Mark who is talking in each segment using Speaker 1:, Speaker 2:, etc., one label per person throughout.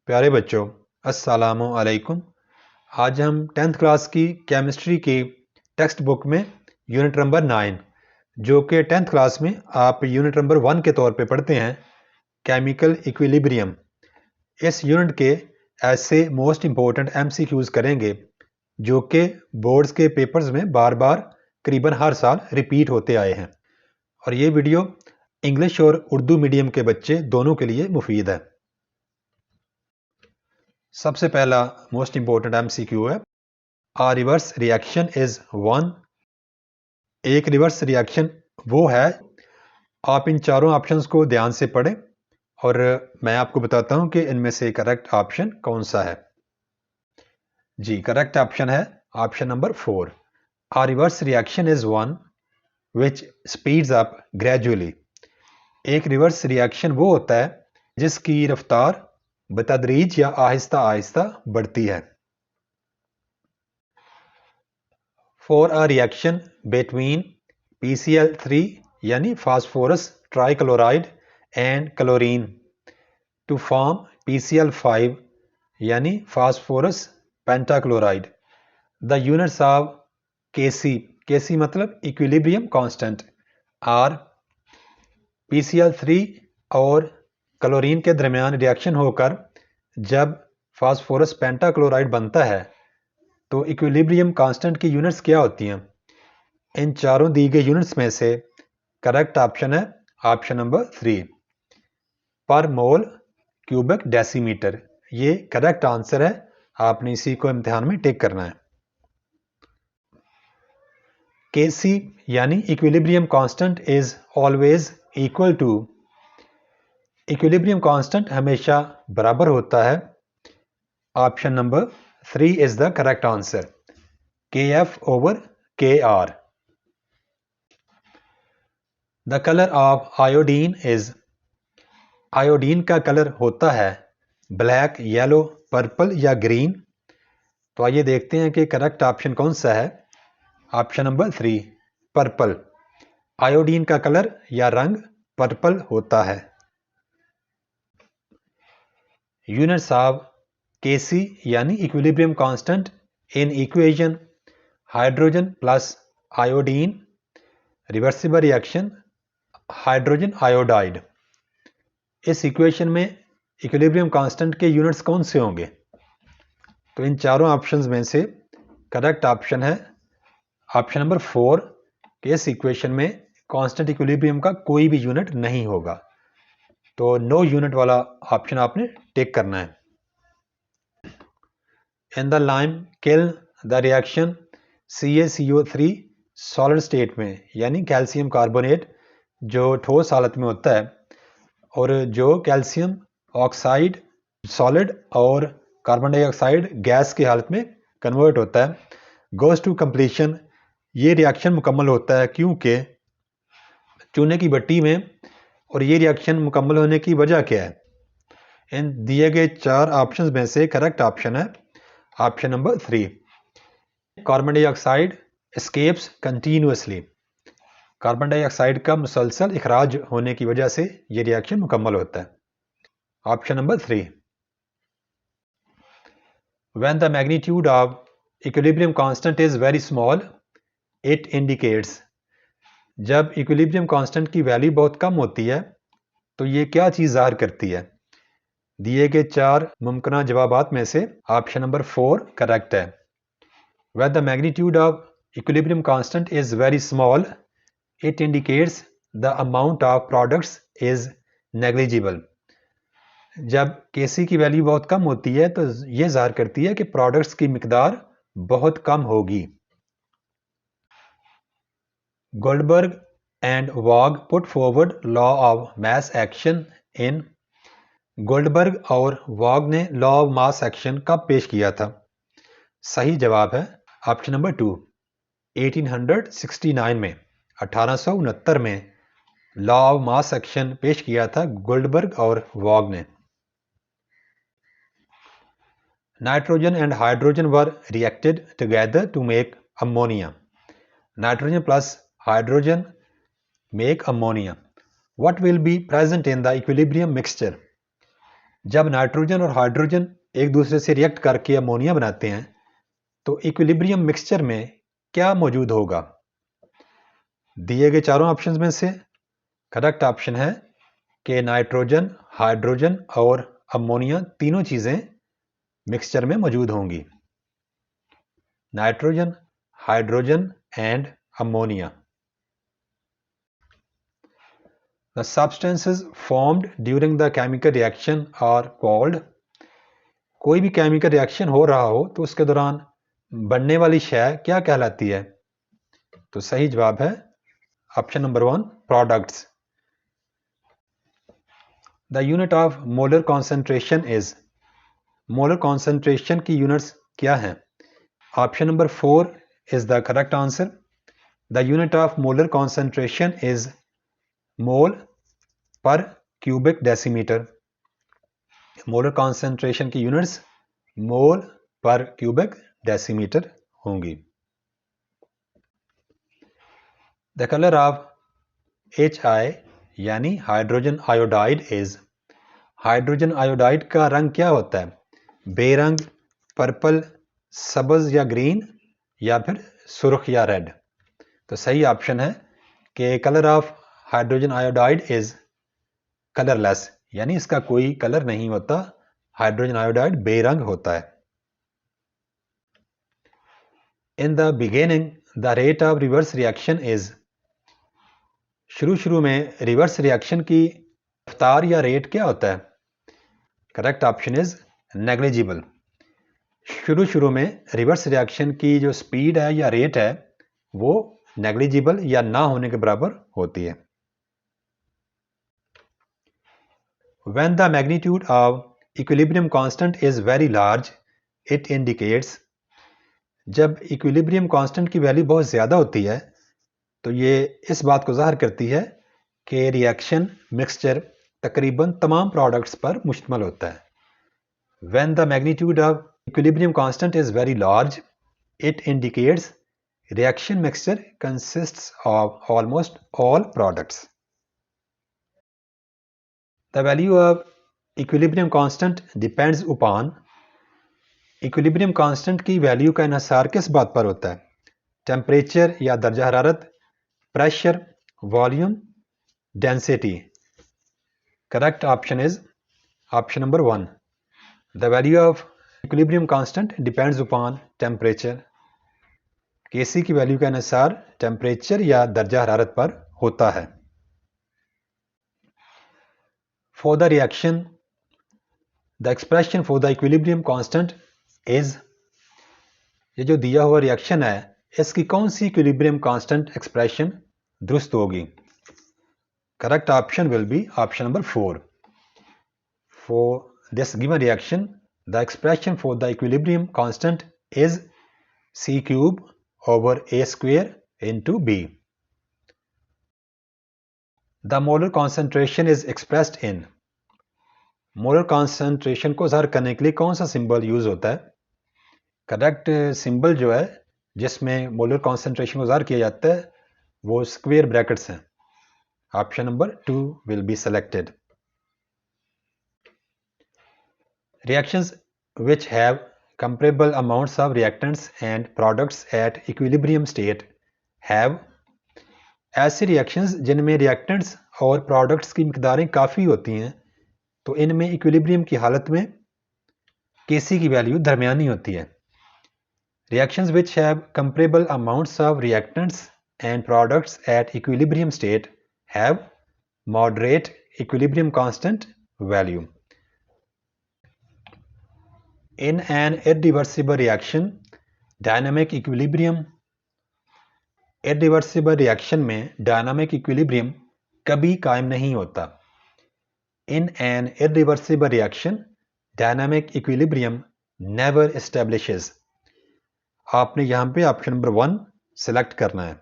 Speaker 1: प्यारे बच्चों, अस्सलामु अलैकुम। आज हम 10th क्लास की केमिस्ट्री की टेक्स्ट बुक में यूनिट नंबर 9, जो कि 10th क्लास में आप यूनिट नंबर 1 के तौर पे पढ़ते हैं, केमिकल इक्विलिब्रियम। इस यूनिट के ऐसे मोस्ट इम्पोर्टेंट MCQs करेंगे जो कि बोर्ड्स के पेपर्स में बार बार करीबन हर साल रिपीट होते आए हैं, और ये वीडियो इंग्लिश और उर्दू मीडियम के बच्चे दोनों के लिए मुफीद है। सबसे पहला मोस्ट इंपॉर्टेंट MCQ है, आ रिवर्स रिएक्शन इज वन। एक रिवर्स रिएक्शन वो है। आप इन चारों ऑप्शंस को ध्यान से पढ़ें और मैं आपको बताता हूं कि इनमें से करेक्ट ऑप्शन कौन सा है। जी, करेक्ट ऑप्शन है option number 4। A reverse reaction is one which speeds up gradually. एक रिवर्स रिएक्शन वो होता है जिसकी रफ्तार बतदरीज या आहिस्ता आहिस्ता बढ़ती है। For a reaction between PCl3 यानी phosphorus trichloride and chlorine to form PCl5 यानी phosphorus pentachloride, the units of Kc मतलब इक्विलिब्रियम कांस्टेंट, आर PCl3 और क्लोरीन के दरमियान रिएक्शन होकर जब फास्फोरस पेंटाक्लोराइड बनता है तो इक्विलिब्रियम कांस्टेंट की यूनिट्स क्या होती हैं? इन चारों दी गई यूनिट्स में से करेक्ट ऑप्शन है ऑप्शन नंबर 3, पर मोल क्यूबिक डेसीमीटर। ये करेक्ट आंसर है, आपने इसी को इम्तिहान में टिक करना है। Kc यानी equilibrium constant is always equal to, equilibrium constant हमेशा बराबर होता है। Option number 3 is the correct answer, Kf over Kr। The colour of iodine is, iodine का कलर होता है ब्लैक, येलो, पर्पल या ग्रीन। तो आइए देखते हैं कि करेक्ट ऑप्शन कौन सा है। Option number 3, purple. आयोडीन का कलर या रंग पर्पल होता है। यूनिट्स ऑफ Kc यानी equilibrium constant in equation hydrogen plus iodine reversible reaction hydrogen iodide. इस इक्वेशन में इक्विलिब्रियम कांस्टेंट के यूनिट्स कौन से होंगे? तो इन चारों ऑप्शंस में से करेक्ट ऑप्शन है ऑप्शन नंबर 4 कि इस इक्वेशन में कांस्टेंट इक्विलिब्रियम का कोई भी यूनिट नहीं होगा। तो नो यूनिट वाला ऑप्शन आपने टिक करना है। In the lime kill the reaction CaCO3 solid state में, यानी कैल्शियम कार्बोनेट जो ठोस हालत में होता है, और जो कैल्शियम ऑक्साइड सॉलिड और कार्बन डाइऑक्साइड गैस की हालत में कन्वर्ट होता है, गोज टू कंप्लीशन। ये रिएक्शन मुकम्मल होता है क्योंकि चूने की भट्टी में, और ये रिएक्शन मुकम्मल होने की वजह क्या है? इन दिए गए चार ऑप्शंस में से करेक्ट ऑप्शन है option number 3, carbon dioxide escapes continuously. Carbon dioxide का मुसलसल इखराज होने की वजह से ये रिएक्शन मुकम्मल होता है। Option number 3। When the magnitude of equilibrium constant is very small, it indicates, जब इक्विलिब्रियम कांस्टेंट की वैल्यू बहुत कम होती है तो ये क्या चीज़ ज़ाहिर करती है? दिए गए चार मुमकिन जवाबात में से ऑप्शन नंबर 4 करेक्ट है। When the magnitude of equilibrium constant is very small, it indicates the amount of products is negligible। जब Kc की वैल्यू बहुत कम होती है तो ये ज़ाहिर करती है कि प्रोडक्ट्स की मिकदार बहुत कम होगी। Goldberg and Waage put forward law of mass action in, Goldberg और वॉग ने लॉ ऑफ मास एक्शन कब पेश किया था? सही जवाब है ऑप्शन नंबर 2, 1869 में, 1869 में लॉ ऑफ मास एक्शन पेश किया था गोल्डबर्ग और वॉग ने। Nitrogen and hydrogen were reacted together to make ammonia. Nitrogen plus hydrogen make ammonia. What will be present in the equilibrium mixture? जब नाइट्रोजन और hydrogen एक दूसरे से रिएक्ट करके अमोनिया बनाते हैं तो इक्विलिब्रियम मिक्सचर में क्या मौजूद होगा? दिए गए चारों ऑप्शंस में से करेक्ट ऑप्शन है कि नाइट्रोजन, हाइड्रोजन और अमोनिया तीनों चीजें मिक्सचर में मौजूद होंगी। Nitrogen, hydrogen and ammonia. The substances formed during the chemical reaction are called। कोई भी केमिकल रिएक्शन हो रहा हो तो उसके दौरान बनने वाली शय क्या कहलाती है? तो सही जवाब है option number 1, products. The unit of molar concentration is. Molar concentration की यूनिट्स क्या हैं? Option number 4 is the correct answer. The unit of molar concentration is mole पर क्यूबिक डेसीमीटर। मोलर कॉन्सेंट्रेशन की यूनिट्स मोल पर क्यूबिक डेसीमीटर होंगी। The colour of HI यानी hydrogen iodide is. Hydrogen iodide का रंग क्या होता है? बेरंग, पर्पल, सब्ज या ग्रीन या फिर सुर्ख या रेड? तो सही ऑप्शन है कि colour of hydrogen iodide is colourless, यानी इसका कोई कलर नहीं होता। हाइड्रोजन आयोडाइड बेरंग होता है। In the beginning the rate of reverse reaction is. शुरू में रिवर्स रिएक्शन की रफ्तार या रेट क्या होता है? Correct option is negligible. शुरू में रिवर्स रिएक्शन की जो स्पीड है या रेट है वो नेग्लिजिबल या ना होने के बराबर होती है। When the magnitude of equilibrium constant is very large, it indicates। जब इक्विलिब्रियम कांस्टेंट की वैल्यू बहुत ज़्यादा होती है तो ये इस बात को ज़ाहिर करती है कि रिएक्शन मिक्सचर तकरीबन तमाम प्रोडक्ट्स पर मुश्तमिल होता है। When the magnitude of equilibrium constant is very large, it indicates reaction mixture consists of almost all products। The value of equilibrium constant depends upon। Equilibrium constant की वैल्यू का इन्हिसार किस बात पर होता है? टेम्परेचर या दर्जा हरारत, pressure, volume, density? Correct option is option number 1। The value of equilibrium constant depends upon temperature. K C की वैल्यू का इन्हिसार टेम्परेचर या दर्जा हरारत पर होता है। For the reaction the expression for the equilibrium constant is. ये जो दिया हुआ रिएक्शन है इसकी कौन सी इक्विलिब्रियम कांस्टेंट एक्सप्रेशन दुरुस्त होगी? Correct option will be option number 4। For this given reaction the expression for the equilibrium constant is C³/A² into B। The molar concentration is expressed in. Molar concentration को ज़ाहिर करने के लिए कौन सा symbol use होता है? करेक्ट सिंबल जो है जिसमें मोलर कॉन्सेंट्रेशन को ज़ाहिर किया जाता है वो स्क्वायर ब्रैकेट्स हैं। Option number 2 will be selected. Reactions which have comparable amounts of reactants and products at equilibrium state have। ऐसे रिएक्शंस जिनमें रिएक्टेंट्स और प्रोडक्ट्स की मिकदारें काफ़ी होती हैं तो इनमें इक्विलिब्रियम की हालत में Kc की वैल्यू दरमियानी होती है। Reactions which have comparable amounts of reactants and products at equilibrium state have moderate equilibrium constant value। In an irreversible reaction, dynamic equilibrium। irreversible reaction में dynamic equilibrium कभी कायम नहीं होता। In an irreversible reaction, dynamic equilibrium never establishes। आपने यहां पे option number 1 select करना है।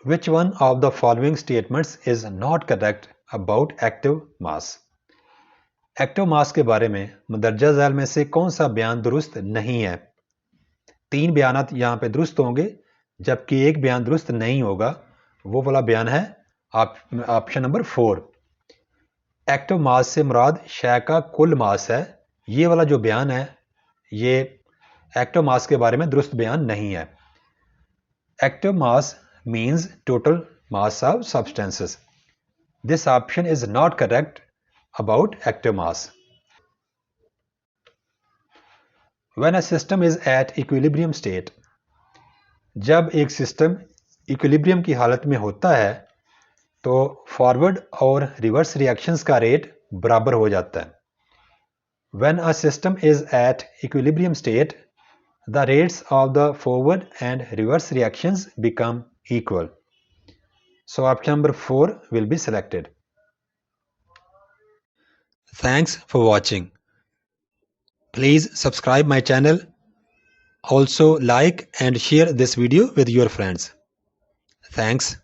Speaker 1: Which one of the following statements is not correct about active mass? Active mass के बारे में मंदरजा झैल में से कौन सा बयान दुरुस्त नहीं है? 3 बयान यहां पे दुरुस्त होंगे जबकि एक बयान दुरुस्त नहीं होगा। वो वाला बयान है ऑप्शन नंबर 4। एक्टिव मास से मुराद शय का कुल मास है। ये वाला जो बयान है ये एक्टिव मास के बारे में दुरुस्त बयान नहीं है। Active mass means total mass of substances. This option is not correct about active mass. When a system is at equilibrium state, जब एक सिस्टम इक्विलिब्रियम की हालत में होता है तो फॉरवर्ड और रिवर्स रिएक्शंस का रेट बराबर हो जाता है। When a system is at equilibrium state, the rates of the forward and reverse reactions become equal. So option number 4 will be selected. Thanks for watching. Please subscribe my channel. Also like and share this video with your friends. Thanks.